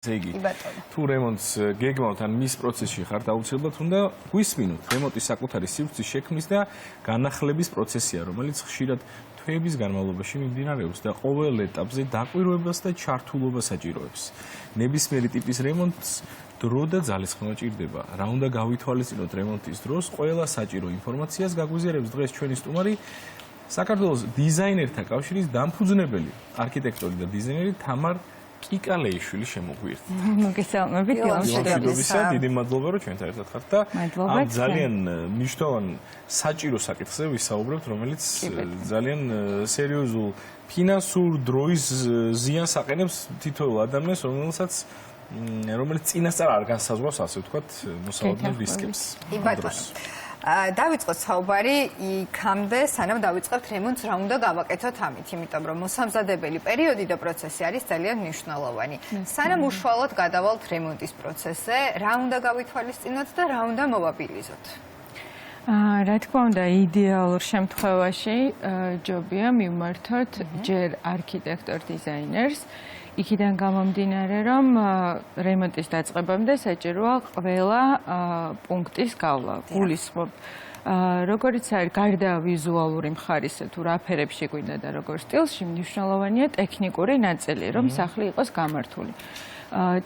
ზეგი თუ რემონტს გეგმავთ ან მის პროცესში ხართ აუცილებლად უნდა გვისმინოთ რემონტის საკუთარი სივრცის შექმნის და განახლების პროცესია რომელიც ხშირად თვეების განმავლობაში მიმდინარეობს და ყოველ ეტაპზე დაკვირვებას და ჩართულობას საჭიროებს ნებისმიერი ტიპის რემონტს დრო და ძალისხმევა ჭირდება რა უნდა გავითვალისწინოთ რემონტის დროს ყველა საჭირო ინფორმაციას გაგვიზიარებს დღეს ჩვენი სტუმარი საქართველოს დიზაინერთა კავშირის დამფუძნებელი არქიტექტორი და დიზაინერი თამარ კიკალეიშვილი შემოგვიერთდა. მოგესალმებით, დიდი მადლობა რომ ჩვენთან ერთად ხართ და ამ ძალიან მნიშვნელოვან საჭირო საკითხზე ვისაუბრებთ, რომელიც ძალიან სერიოზულ ფინანსურ დროის ზიანს აყენებს თითოეულ ადამიანს, რომელიც წინასწარ არ განსაზღვრავს, ასე ვთქვათ, მოსავალდნენ რისკებს. დავიწყოთ საუბარი იქამდე, სანამ დავიწყებთ რემონტს, რა უნდა გავაკეთოთ ამით, იმიტომ რომ მოსამზადებელი პერიოდი და პროცესი არის ძალიან მნიშვნელოვანი. სანამ უშუალოდ გადავალთ რემონტის პროცესზე, რა უნდა გავითვალისწინოთ და რა უნდა მოვაბილიზოთ? რა თქმა უნდა, იდეალურ შემთხვევაში ჯობია მივმართოთ ჯერ არქიტექტორ დიზაინერს. იქიდან გამომდინარე, რომ რემონტის დაწყებამდე საჭიროა ყველა პუნქტის გავლა, გულისხმობ. როგორც არის გარდა ვიზუალური მხარისა თუ რა ფერებში გვინდა და როგორ სტილში, მნიშვნელოვანია ტექნიკური ნაწილი, რომ სახლი იყოს გამართული.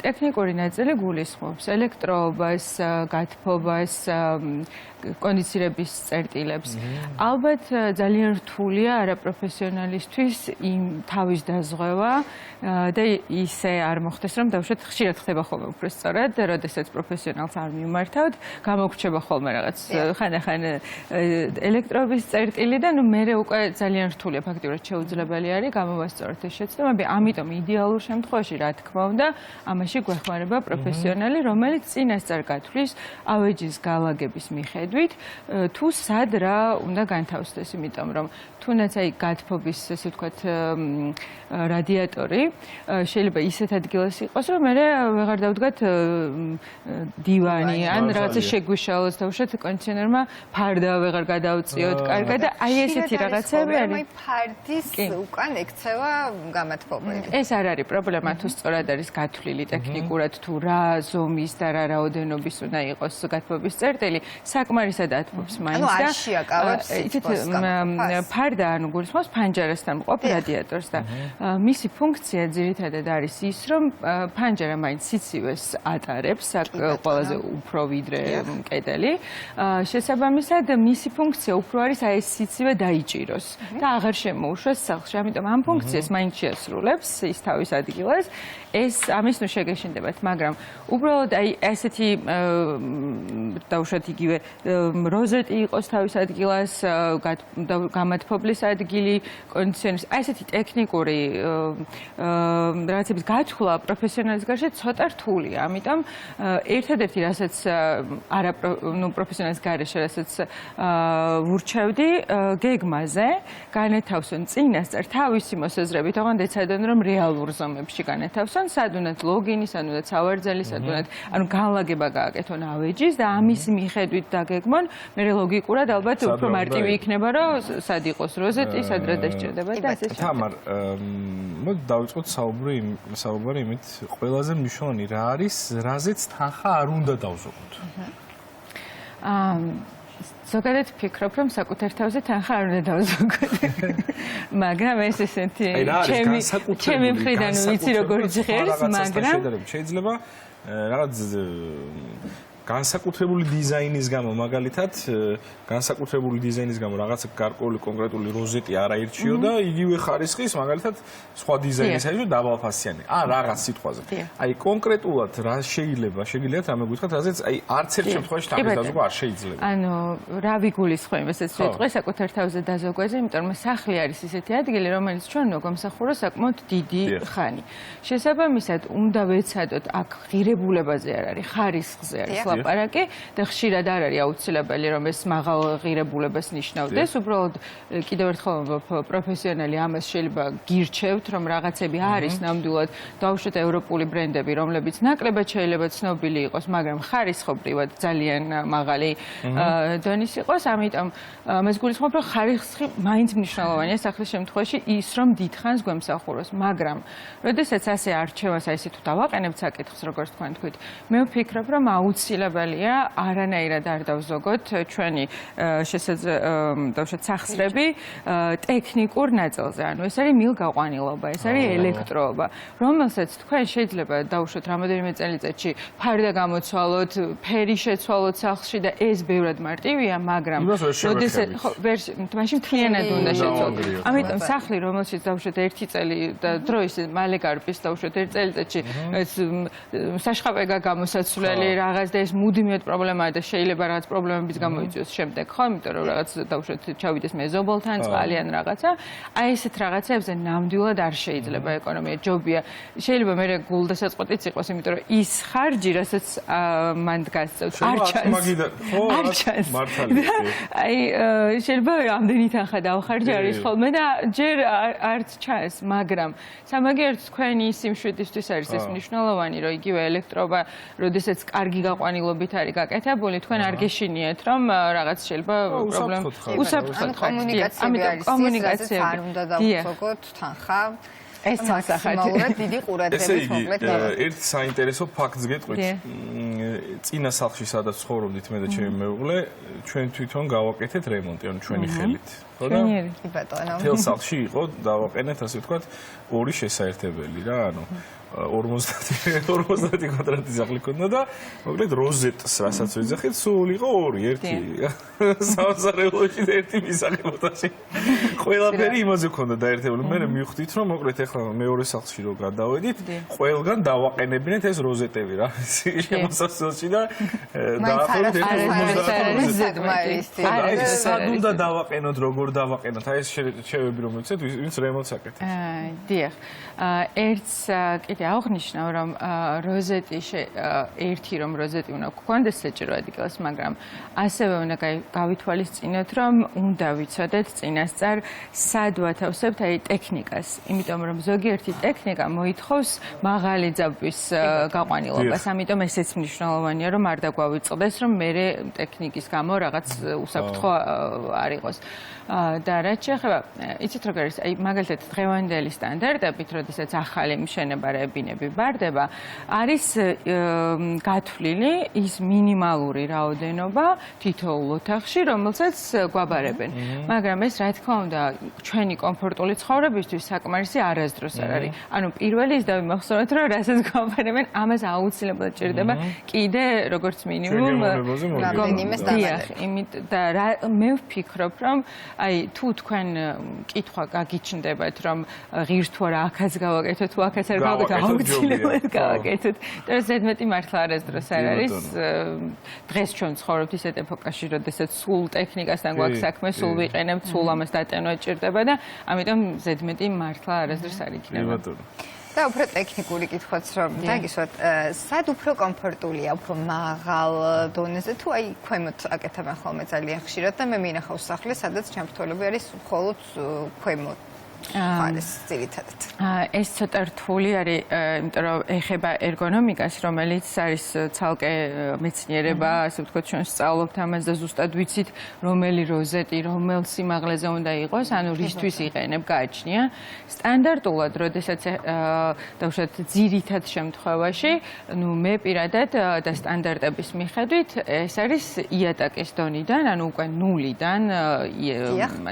ტექნიკური ნაწილი გულისხმობს ელექტროობას, გათბობას, კონდიცირების წერტილებს. ალბათ ძალიან რთულია არაპროფესიონალისთვის იმ თავის დაზღვევა და ისე არ მოხდეს, რომ დავუშვათ ხშირად ხდება ხოლმე უფრო სწორად, როდესაც პროფესიონალს არ მიმართავთ, გამოგრჩება ხოლმე რაღაც ხანდახან ელექტროების წერტილი და მე უკვე ძალიან რთულია ფაქტიურად შეუძლებელი არის გამოვასწოროთ ეს შეცდომები, ამიტომ იდეალურ შემთხვევაში რა თქმა უნდა ამაში გვეხმარება პროფესიონალი, რომელიც წინასწარ გათვლის ავეჯის გალაგების მიხედვით თუ სად რა უნდა განთავსდეს, იმიტომ რომ თუნდაც აი გათბობის ესე ვთქვათ რადიატორი შეიძლება ისეთ ადგილას იყოს, რომ მე ვეღარ დავდგათ დივანი ან რაღაცა შეგვიშალოს და უშოთ კონდიციონერმა ფარდა ვეღარ გადავწიოთ კარგად და აი ესეთი რაღაცები არის. აი ფარდის უკან ექცევა გამათბობელი. ეს არ არის პრობლემა თუ სწორად არის გათვლილი ტექნიკურად თუ რა ზომის და რა რაოდენობის უნდა იყოს გათბობის წერტილი, საკმარისად ათბობს მაინც და არ შეაკავებს ფარდა ანუ გულისხმობს ფანჯარასთან მყოფ რადიატორს და მისი ფუნქცია ძირითადად არის ის, რომ ფანჯარა მაინც სიცივეს ატარებს ყველაზე უფრო ვიდრე კედელი. შესაბამისად მისი ფუნქცია უფრო არის აი ეს სიცივე დაიჭიროს და აღარ შემოუშვეს სახლში. ამიტომ ამ ფუნქციას მაინც შეასრულებს ის თავის ადგილას. ეს ამის ნუ შეგეშინდებათ, მაგრამ უბრალოდ აი ესეთი დავუშვათ იგივე როზეტი იყოს თავის ადგილას, გამათბობლის ადგილი, კონდიციონერის, აი ესეთი ტექნიკური რაღაცების გათვლა პროფესიონალის გარშე ცოტა რთულია. ამიტომ ერთადერთი რასაც პროფესიონალის გარეშე რასაც ვურჩევდი გეგმაზე განეთავსონ წინასწარ თავისი მოსაზრებით, ოღონდ ეცადონ რომ რეალურ ზომებში განეთავსონ სად უნდათ ლოგინი, სად უნდათ სავარძელი, სად უნდათ ანუ განლაგება გააკეთონ ავეჯის და ამის მიხედვით დაგეგმონ, მე ლოგიკურად ალბათ უფრო მარტივი იქნება, რომ სად იყოს როზეტი, სად რა დასჭირდება და ასე შემდეგ. თამარ, მოდი დავიწყოთ საუბარი იმით, ყველაზე მნიშვნელოვანი რა არის, რაზეც თანხა არ უნდა დავზოგოთ. ზოგადად ვფიქრობ, რომ საკუთარ თავზე თანხა არ უნდა დავზოგოთ. მაგრამ ეს ესეთი ჩემი მხრიდან ვიცი როგორ ჟღერს, მაგრამ შეიძლება რაღაც განსაკუთრებული დიზაინის გამო, მაგალითად, განსაკუთრებული დიზაინის გამო რაღაცა გარკვეული კონკრეტული როზეტი არ აირჩიო და იგივე ხარისხის, მაგალითად, სხვა დიზაინის არის დაბალფასიანი. რაღაც სიტყვაზე. აი კონკრეტულად რა შეგიძლიათ რამე გითხრათ, რაზეც აი არც ერთ შემთხვევაში თანხის დაზოგვა არ შეიძლება. ანუ რა ვიგულისხმობ ესეც სიტყვას საკუთარ თავზე დაზოგვაზე, იმიტომ რომ სახლი არის ისეთი ადგილი, რომელიც ჩვენ მოგამსახურა საკმაოდ დიდი ხანი. შესაბამისად, უნდა ვეცადოთ აქ ღირებულებაზე არ არის, ხარისხზე არის. ლაპარაკი და ხშირად არ არის აუცილებელი რომ ეს მაღალ ღირებულებას ნიშნავდეს, უბრალოდ კიდევ ერთხელ პროფესიონალი ამას შეიძლება გირჩევთ, რომ რაღაცები არის ნამდვილად დაუშვათ ევროპული ბრენდები, რომლებიც ნაკლებად შეიძლება ცნობილი იყოს, მაგრამ ხარისხობრივად ძალიან მაღალი დონის იყოს, ამიტომ მას გულისხმობ, რომ ხარისხი მაინც მნიშვნელოვანია სახლის შემთხვევაში ის, რომ დიდხანს გვემსახუროს, მაგრამ როდესაც ასე არჩევას აი ესე თუ დავაყენებთ საკითხს, როგორც თქვენ თქვით, მე ვფიქრობ, რომ აუცილებელია არანაირად არ დავზოგოთ ჩვენი დავუშვათ სახსრები ტექნიკურ ნაწილზე. ანუ ეს არის მილგაყვანილობა, ეს არის ელექტროობა, რომელსაც თქვენ შეიძლება დავუშვათ რამოდენიმე წელიწადში ფარდა გამოცვალოთ, ფერი შეცვალოთ სახლში და ეს ბევრად მარტივია, მაგრამ როდესაც მაშინ მთლიანად უნდა შეცვალოთ. ამიტომ სახლი, რომელშიც დავუშვათ 1 წელი და დროის მალე გარბის დავუშვათ 1 წელიწადში საშხაპეგა გამოსაცვლელი რაღაც და ეს მუდმივად პრობლემაა და შეიძლება რაღაც პრობლემების გამოიწვიოს შემდეგ, ხო? იმიტომ რომ რაღაც დავუშვათ ჩავიდეს მეზობელთან წყალი ან რაღაცა, აი ესეთ რაღაცებზე ნამდვილად არ შეიძლება ეკონომია ჯობია. შეიძლება მე გულდასაწყვეტიც იყოს, იმიტომ რომ ის ხარჯი, რასაც მან გასწევთ, არ ჩანს. აი შეიძლება ამდენი თანხა დავხარჯე არის ხოლმე და ჯერ არც ჩანს, მაგრამ სამაგიეროდ თქვენი სიმშვიდისთვის არის ეს მნიშვნელოვანი, რომ იგივე ელექტროობა, როდესაც კარგი გაყვანილობით არის გაკეთებული, თქვენ არ გეშინიეთ, რომ რაღაც შეიძლება პრობლემა უსაფრთხოდ ხარჯი. კომუნიკაციები არ უნდა დავუწოგოთ თანხა. ეს სასახად დიდი ყურადღების მოკლედ ერთ საინტერესო ფაქტს გეტყვით. წინა სახლში სადაც ცხოვრობდით მე და ჩემი მეუღლე, ჩვენ თვითონ გავაკეთეთ რემონტი, ანუ ჩვენი ხელით. ხო და? კი ბატონო. თელ სახლში იყო დავაყენეთ ასე ვთქვათ ორი შესაერთებელი რა, ანუ 50 კვადრატი სახლი ქონდა და მოკლედ როზეტს რასაც ვიძახით, სულ იყო ორი, ერთი სამზარეულოში და ერთი მისაღებოდაში. ყველაფერი იმაზე ქონდა დაერთებული. მე მივხვდით რომ მოკლედ ახლა მეორე სახლში რო გადავედით, ყველგან დავაყენებინეთ ეს როზეტები რა, შემოსასვლელში და დაახლოებით 50 სად უნდა დავაყენოთ, როგორ დავაყენოთ, აი ეს შევები რომ ვიცით, ვინც რემონტს აკეთებს. დიახ. ერთს კიდე აღნიშნავ, რომ როზეტი ერთი რომ როზეტი უნდა გქონდეს საჭირო ადგილას, მაგრამ ასევე უნდა გავითვალისწინოთ, რომ უნდა ვიცოდეთ წინასწარ სად ვათავსებთ აი ტექნიკას, იმიტომ რომ ზოგიერთი ტექნიკა მოითხოვს მაღალი ძაბვის გაყვანილობას, ამიტომ ესეც მნიშვნელოვანია, რომ არ დაგვავიწყდეს, რომ მე ტექნიკის გამო რაღაც უსაფრთხო არ იყოს. და რაც შეეხება, იცით როგორ არის, აი მაგალითად დღევანდელი სტანდარტებით, როდესაც ახალი მშენება რებინები ბარდება, არის გათვლილი ის მინიმალური რაოდენობა თითოეულ ოთახში, რომელსაც გვაბარებენ. მაგრამ ეს რა თქმა უნდა, ჩვენი კომფორტული ცხოვრებისთვის საკმარისი არასდროს არ არის. ანუ პირველი ის დავიმახსოვროთ, რომ რასაც გვაბარებენ, ამას აუცილებლად ჭირდება კიდე როგორც მინიმუმ რამდენიმე სტანდარტი. და მე ვფიქრობ, რომ აი თუ თქვენ კითხვა გაგიჩნდებათ, რომ ღირს თუ არა აქაც გავაკეთოთ, თუ აქაც არ გავაკეთოთ, აუცილებლად გავაკეთოთ. და ზედმეტი მართლა არასდროს არ არის. დღეს ჩვენ ცხოვრობთ ისეთ ეპოქაში, როდესაც სულ ტექნიკასთან გვაქვს საქმე, სულ ვიყენებთ, სულ ამას დატენვა ჭირდება და ამიტომ ზედმეტი მართლა არასდროს არ იქნება. და უფრო ტექნიკური კითხვაც რომ დაგისვათ, სად უფრო კომფორტულია, უფრო მაღალ დონეზე თუ აი ქვემოთ აკეთებენ ხოლმე ძალიან ხშირად და მე მინახავს სახლი, სადაც ჩემფრთოლები არის მხოლოდ ქვემოთ. არის ძირითადად. ეს ცოტა რთული არის, იმიტომ რომ ეხება ერგონომიკას, რომელიც არის ცალკე მეცნიერება, ასე ვთქვათ, ჩვენ სწავლობთ ამას და ზუსტად ვიცით, რომელი როზეტი, რომელ სიმაღლეზე უნდა იყოს, ანუ რისთვის იყენებ, გააჩნია. სტანდარტულად, როდესაც დავუშვათ ძირითად შემთხვევაში, ნუ მე პირადად და სტანდარტების მიხედვით, ეს არის იატაკის დონიდან, ანუ უკვე ნულიდან,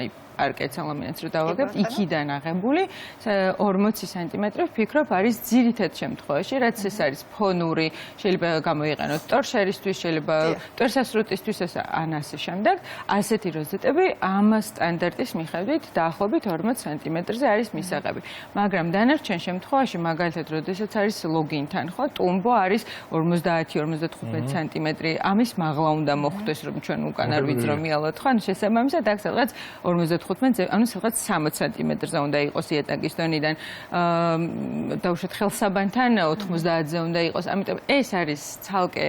აი პარკეტს ლამინატს რო დავაგებთ, იქიდან აღებული 40 სანტიმეტრი ვფიქრობ არის ძირითად შემთხვევაში, რაც ეს არის ფონური, შეიძლება გამოიყენოთ ტორშერისთვის, შეიძლება ტორსასრუტისთვის ან ასე შემდეგ, ასეთი როზეტები ამ სტანდარტის მიხედვით დაახლოებით 40 სანტიმეტრზე არის მისაღები. მაგრამ დანარჩენ შემთხვევაში, მაგალითად, როდესაც არის ლოგინთან, ხო, ტუმბო არის 50-55 სანტიმეტრი, ამის მაღლა უნდა მოხვდეს, რომ ჩვენ უკან არ ვიწრომიალოთ, ხო, შესაბამისად აქ სადღაც 50 15-ზე, ანუ სადღაც 60 სანტიმეტრზე უნდა იყოს იატაკის დონიდან. დაუშვათ ხელსაბანთან 90-ზე უნდა იყოს. ამიტომ ეს არის ცალკე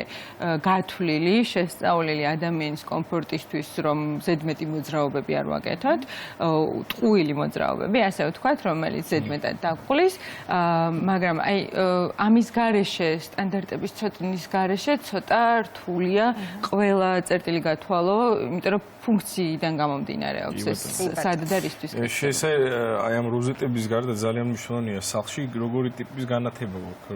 გათვლილი, შესწავლილი ადამიანის კომფორტისთვის, რომ ზედმეტი მოძრაობები არ ვაკეთოთ, ტყუილი მოძრაობები, ასე ვთქვათ, რომელიც ზედმეტად დაგყulis, მაგრამ აი ამის გარეშე, სტანდარტების ცოდნის გარეშე ცოტა რთულია ყველა წერტილი გათვალო, იმიტომ რომ ფუნქციიდან გამომდინარეობს ეს სადადარისთვის. აი ამ როზეტების გარდა ძალიან მნიშვნელოვანია სახლში როგორი ტიპის განათება გვაქვს,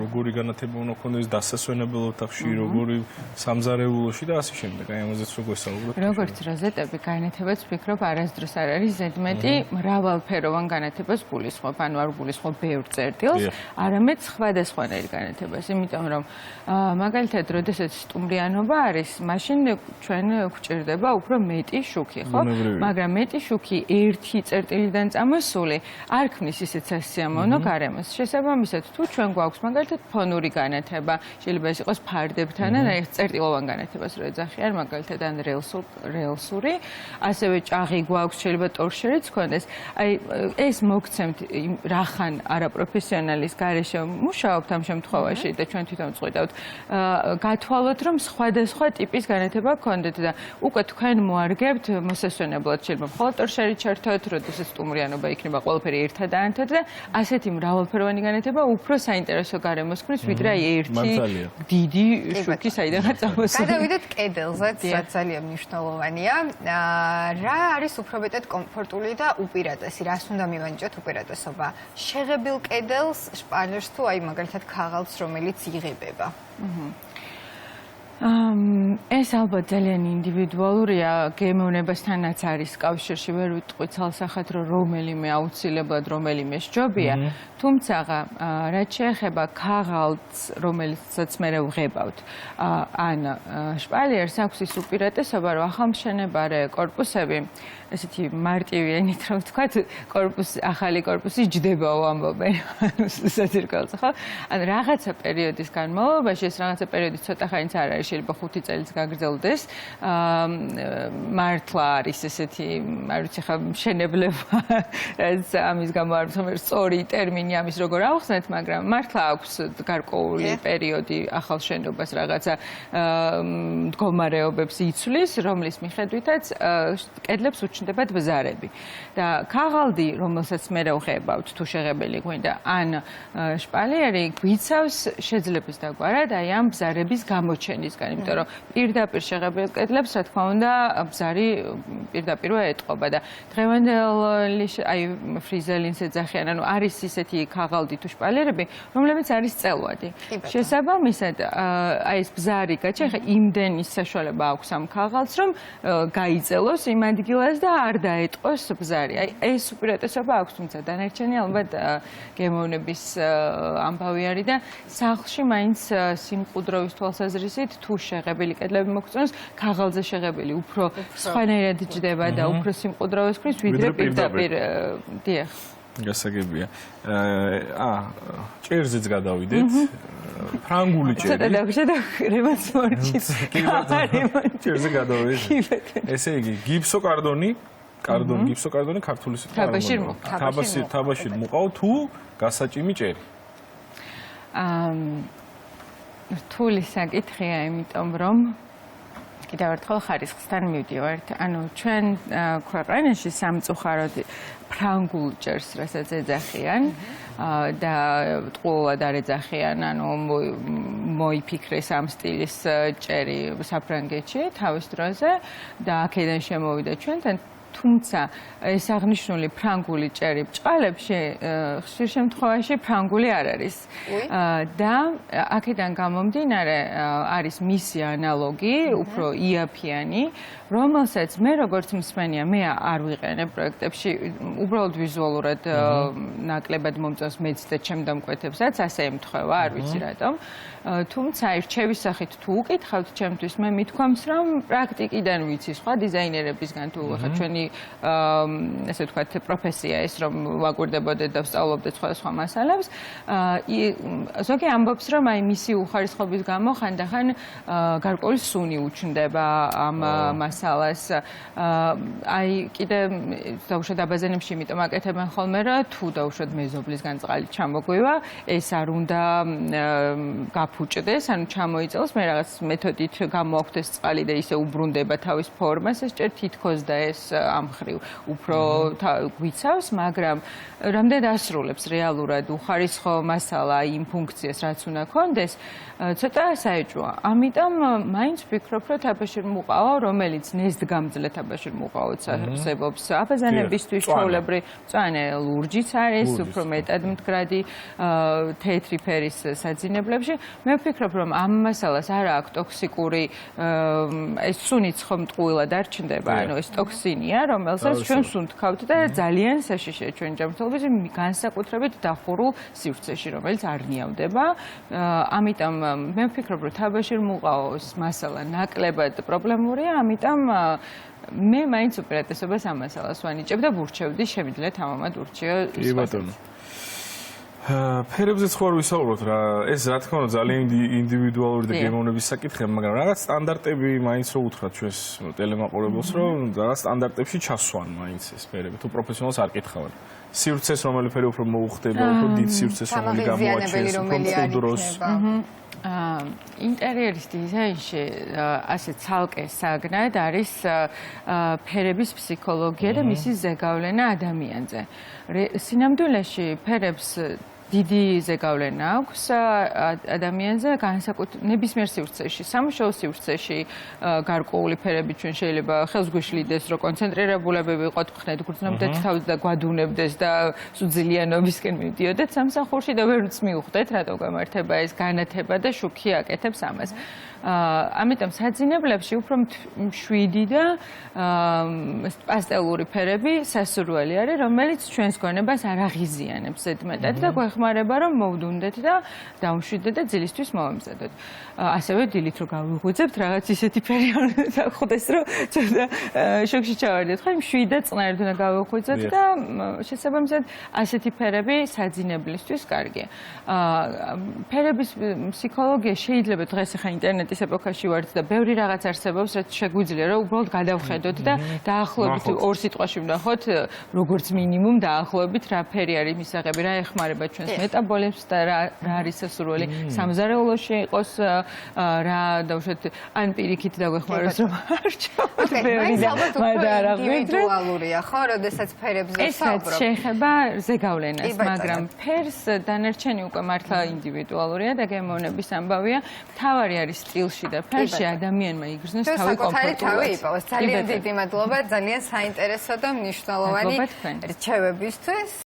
როგორი განათება უნდა ქონდეს დასასვენებელ ოთახში, როგორი სამზარეულოში და ასე შემდეგ. აი ამაზეც როგორ საუბრობთ? როგორც როზეტები განათებაც ვფიქრობ არასდროს არ არის ზედმეტი, მრავალფეროვან განათებას გულისხმობ, ანუ არ გულისხმობ ბევრ წერტილს, არამედ სხვადასხვანაირ განათებას, იმიტომ რომ მაგალითად, როდესაც სტუმრიანობა არის, მაშინ ჩვენ გვჭირდება უფრო მეტი შუქი, ხო? მაგრამ მეტი შუქი ერთი წერტილიდან წამოსული არ ქმნის ისეთ სასიამოვნო გარემოს. შესაბამისად, თუ ჩვენ გვაქვს მაგალითად ფონური განათება, შეიძლება ეს იყოს ფარდებთან ან წერტილოვან განათებას რო ეძახიან, მაგალითად ან რელსური, ასევე ჭაღი გვაქვს, შეიძლება ტორშერიც ქონდეს. აი ეს მოგცემთ რახან არაპროფესიონალის გარეშე მუშაობთ ამ შემთხვევაში და ჩვენ თვითონ წყვიტავთ, გათვალოთ რომ სხვადასხვა ტიპის განათება გქონდეთ და უკვე თქვენ მოარგებთ მოსასვენებლად შეიძლება მხოლოდ ტორშერი ჩართოთ, როდესაც სტუმრიანობა იქნება ყველაფერი ერთადანთად და ასეთი მრავალფეროვანი განათება უფრო საინტერესო გარემოს ქმნის, ვიდრე აი ერთი დიდი შუქი საიდანაც წამოსული. გადავიდეთ კედელზე, რაც ძალიან მნიშვნელოვანია. რა არის უფრო მეტად კომფორტული და უპირატესი? რას უნდა მივანიჭოთ უპირატესობა? შეღებილ კედელს, შპალერს თუ აი მაგალითად ქაღალდს, რომელიც იღებება? ეს ალბათ ძალიან ინდივიდუალურია, გემოვნებასთანაც არის კავშირში, ვერ ვიტყვი ცალსახად, რომ რომელიმე აუცილებლად რომელიმე სჯობია, თუმცა რაც შეეხება ქაღალდს, რომელიცაც მე ვღებავთ, ან შპალიერს აქვს ის უპირატესობა, რომ ახალმშენებარე კორპუსები ესეთი მარტივი ენით რომ ვთქვათ, ახალი კორპუსი ჯდებაო ამბობენ საძირკველზე, ხო? ან რაღაცა პერიოდის განმავლობაში, ეს რაღაცა პერიოდი ცოტა ხანიც არ არის, შეიძლება 5 წელიც გაგრძელდეს. მართლა არის ესეთი, არ ვიცი ხა მშენებლება, რაც ამის გამო არ ვიცი, სწორი ტერმინი ამის როგორ ავხსნათ, მაგრამ მართლა აქვს გარკვეული პერიოდი ახალ შენობას რაღაცა მდგომარეობებს იცვლის, რომლის მიხედვითაც კედლებს უჩნდებათ ბზარები. და ქაღალდი, რომელსაც მე ვღებავთ, თუ შეღებელი გვინდა, ან შპალიერი გვიცავს შეძლებს დაგვარად აი ამ ბზარების გამოჩენისგან, იმიტომ რომ პირდაპირ შეღებილ კედლებს, რა თქმა უნდა, ბზარი პირდაპირ ეტყობა და დღევანდელი აი ფრიზელინს ეძახიან, ანუ არის ისეთი ქაღალდი თუ შპალიერები, რომლებიც არის წელვადი. შესაბამისად, აი ეს ბზარი გაჩეხა იმდენი საშუალება აქვს ამ ქაღალდს, რომ გაიწელოს იმ ადგილას და არ დაეტყოს ბზარი. აი ეს უპირატესობა აქვს, თუმცა დანარჩენი ალბათ გემოვნების ამბავი არის და სახლში მაინც სიმყუდროვის თვალსაზრისით თუ შეღებილი კედლები მოგწონს, ქაღალდზე შეღებილი უფრო სხვანაირად ჯდება და უფრო სიმყუდროვეს ქმნის, ვიდრე პირდაპირ. დიახ. გასაგებია. ჭერზეც გადავიდეთ. ფრანგული ჭერი. ცოტა დავშედე რემონტს მორჩის. ჭერზე გადავიდეთ. ესე იგი, გიფსოკარდონი, გიფსოკარდონი ქართული სიტყვა. თაბაშირ მოყავ თუ გასაჭიმი ჭერი. რთული საკითხია, იმიტომ რომ კიდევ ერთხელ ხარისხთან მივდივართ. ანუ ჩვენ ქვეყანაში სამწუხაროდ ფრანგულ ჭერს, რასაც ეძახიან და ტყუილად არ ეძახიან, ანუ მოიფიქრეს ამ სტილის ჭერი საფრანგეთში თავის დროზე და აქედან შემოვიდა ჩვენთან. თუმცა ეს აღნიშნული ფრანგული ჭერი ბჭყალებში ხშირ შემთხვევაში ფრანგული არ არის. და აქედან გამომდინარე არის მისი ანალოგი, უფრო იაფიანი, რომელსაც მე როგორც მსმენია, მე არ ვიყენებ პროექტებში, უბრალოდ ვიზუალურად ნაკლებად მომწონს მეც და ჩემ დამკვეთებსაც, ასე ემთხვევა, არ ვიცი რატომ. თუმცა რჩევის სახით თუ უკითხავთ ჩემთვის, მე მithქვამს, რომ პრაქტიკიდან ვიცი სხვა დიზაინერებისგან თუ ხა ჩვენი თქვენი ესე ვთქვათ პროფესია ეს რომ ვაკვირდებოდეთ და ვსწავლობდეთ სხვადასხვა მასალებს. ზოგი ამბობს რომ აი მისი უხარისხობის გამო ხანდახან გარკვეული სუნი უჩნდება ამ მასალას. აი კიდე დაუშვათ აბაზანებში იმიტომ აკეთებენ ხოლმე რა თუ დაუშვათ მეზობლისგან წყალი ჩამოგვივა ეს არ უნდა გაფუჭდეს ანუ ჩამოიწელს მე რაღაც მეთოდით გამოაქვთ ეს წყალი და ისე უბრუნდება თავის ფორმას ეს ჭერ თითქოს და ეს ამ ხრივ უფრო გვიცავს მაგრამ რამდენად ასრულებს რეალურად უხარისხო მასალა იმ ფუნქციას რაც უნდა ქონდეს ცოტა საეჭვოა ამიტომ მაინც ვფიქრობ რომ თაბაშირ მუყავა რომელიც ნესდგამძლე თაბაშირ მუყავაც არსებობს აბაზანებისთვის ჩვეულებრივ მწვანე ლურჯიც არის უფრო მეტად მდგრადი თეთრი ფერის საძინებლებში მე ვფიქრობ რომ ამ მასალას არ აქვს ტოქსიკური ეს სუნიც ხომ ტყუილად არ ჩნდება ანუ ეს ტოქსინია რომელსაც ჩვენ სუნთქავთ და ძალიან საშიშია ჩვენ ჯანმრთელობის განსაკუთრებით დახურულ სივრცეში რომელიც არ ნიავდება ამიტომ მე ვფიქრობ რომ თაბაშირ მუყაოს მასალა ნაკლებად პრობლემურია ამიტომ მე მაინც უპირატესობას ამ მასალას ვანიჭებ და ვურჩევდი შემიძლია თამამად ურჩიო კი ბატონო ფერებზე ხო არ ვისაუბროთ რა ეს რა თქმა უნდა ძალიან ინდივიდუალური და გემოვნების საკითხია მაგრამ რაღაც სტანდარტები მაინც რო უთხრათ ჩვენს ტელემაყურებელს რომ რაღაც სტანდარტებში ჩასვან მაინც ეს ფერები თუ პროფესიონალს არ კითხავენ სივრცეს რომელი ფერი უფრო მოუხდება უფრო დიდ სივრცეს რომელი გამოაჩენს უფრო მყუდროს ინტერიერის დიზაინში ასე ცალკე საგნად არის ფერების ფსიქოლოგია და მისი ზეგავლენა ადამიანზე სინამდვილეში ფერებს დიდი ზეგავლენა აქვს ადამიანზე ნებისმიერ სივრცეში, სამუშაო სივრცეში გარკვეული ფერები ჩვენ შეიძლება ხელს გვიშლიდეს, რომ კონცენტრირებულები ვიყოთ, ხნედ გრძნობდეთ თავს და გვადუნებდეს და სუძილიანობისკენ მივდიოდეთ სამსახურში და ვერც მივხვდეთ, რატო გამართება ეს განათება და შუქი აკეთებს ამას. ამიტომ საძინებლებში უფრო მშვიდი და პასტელური ფერები სასურველი არის, რომელიც ჩვენს გონებას არ აღიზიანებს ზედმეტად და გვეხმარება რომ მოვდუნდეთ და დავმშვიდდეთ და ძილისთვის მოვამზადოთ. ასევე დილით რო გავიღვიძებთ რაღაც ისეთი ფერი უნდა ხვდეს რომ ცოტა შოქში ჩავარდეთ. ხო მშვიდად წყნარით უნდა გავიღვიძოთ და შესაბამისად ასეთი ფერები საძინებლისთვის კარგია. ფერების ფსიქოლოგია შეიძლება დღეს ახლა ინტერნეტის ეპოქაში ვართ და ბევრი რაღაც არსებობს, რაც შეგვიძლია რომ უბრალოდ გადავხედოთ და დაახლოებით ორ სიტყვაში ვნახოთ, როგორც მინიმუმ დაახლოებით რა ფერი არის მისაღები, რა ეხმარება ჩვენს მეტაბოლიზმს და რა არის სასურველი სამზარეულოში იყოს, რა დავუშვათ ან პირიქით დაგვეხმაროს რომ არ ჩავთ ბევრი და მაგრამ არა ინდივიდუალურია, ხო, როდესაც ფერებზე ვსაუბრობ. ეს შეეხება ზეგავლენას, მაგრამ ფერს დანარჩენი უკვე მართლა ინდივიდუალურია და გემოვნების ამბავია. თავარი არის სტილში და ფერში ადამიანმა იგრძნოს თავი კომფორტულად. ძალიან დიდი მადლობა, ძალიან საინტერესო და მნიშვნელოვანი რჩევებისთვის.